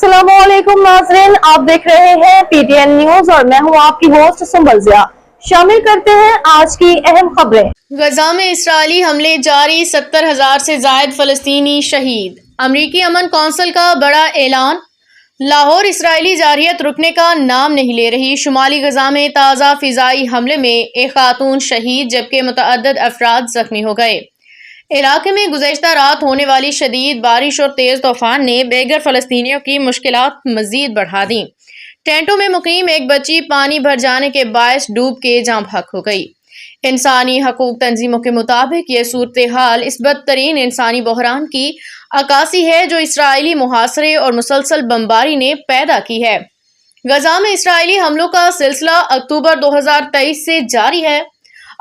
अस्सलाम वालेकुम नाज़रीन, आप देख रहे हैं पीटीएन न्यूज और मैं हूं आपकी होस्ट सुंबल ज़िया। शामिल करते हैं आज की अहम खबरें। गजा में इसराइली हमले जारी, 70,000 से जायद फलस्तीनी शहीद। अमरीकी अमन कौंसिल का बड़ा ऐलान। लाहौर इसराइली जारहियत रुकने का नाम नहीं ले रही। शुमाली गजा में ताज़ा फिजाई हमले में एक खातून शहीद जबकि मुतअद्दिद अफराद जख्मी हो गए। इलाके में गुज़श्ता रात होने वाली शदीद बारिश और तेज तूफान ने बेघर फलस्तीनियों की मुश्किलात मजीद बढ़ा दी। टेंटों में मुकीम एक बच्ची पानी भर जाने के बायस डूब के जाँ बहक हो गई। इंसानी हकूक तंजीमों के मुताबिक ये सूरत हाल इस बदतरीन इंसानी बहरान की अक्कासी है जो इसराइली मुहासरे और मुसलसल बमबारी ने पैदा की है। गजा में इसराइली हमलों का सिलसिला अक्टूबर 2023 से जारी है।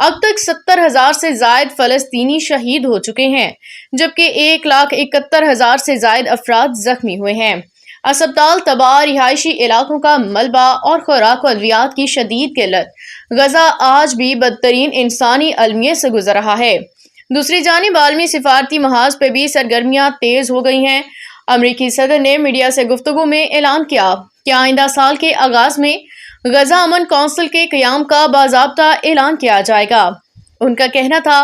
अब तक 70,000 से जायद फलस्तीनी शहीद हो चुके हैं जबकि 1,71,000 से जायद अफराद जख्मी हुए हैं। अस्पताल तबाह, रिहायशी इलाकों का मलबा और खुराक व अद्वियात की शदीद किल्लत। गजा आज भी बदतरीन इंसानी अलमियत से गुजर रहा है। दूसरी जानिब आलमी सिफारती महाज पे भी सरगर्मियां तेज हो गई हैं। अमरीकी सदर ने मीडिया से गुफ्तगू में ऐलान किया कि आइंदा साल के आगाज में गजा अमन कौंसिल के क़याम का बाज़ाब्ता ऐलान किया जाएगा। उनका कहना था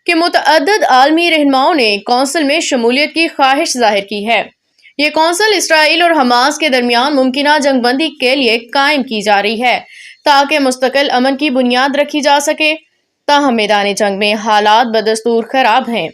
कि मुतअद्दिद आलमी रहनुमाओं ने कौंसिल में शमूलियत की ख्वाहिश जाहिर की है। ये कौंसिल इसराइल और हमास के दरमियान मुमकिना जंगबंदी के लिए कायम की जा रही है ताकि मुस्तकिल अमन की बुनियाद रखी जा सके। ताहम मैदान जंग में हालात बदस्तूर खराब हैं।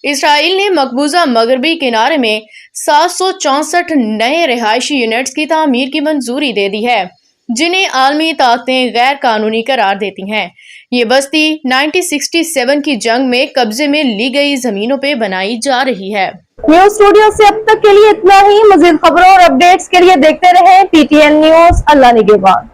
इसराइल ने मकबूजा मगरबी किनारे में 764 नए रिहायशी यूनिट्स की तामीर की मंजूरी दे दी है जिन्हें आलमी ताकतें गैर कानूनी करार देती हैं। ये बस्ती 1967 की जंग में कब्जे में ली गई जमीनों पे बनाई जा रही है। न्यूज स्टूडियो से अब तक के लिए इतना ही। मजीद खबरों और अपडेट्स के लिए देखते रहें पीटीएन न्यूज। अल्लाह निगहबान।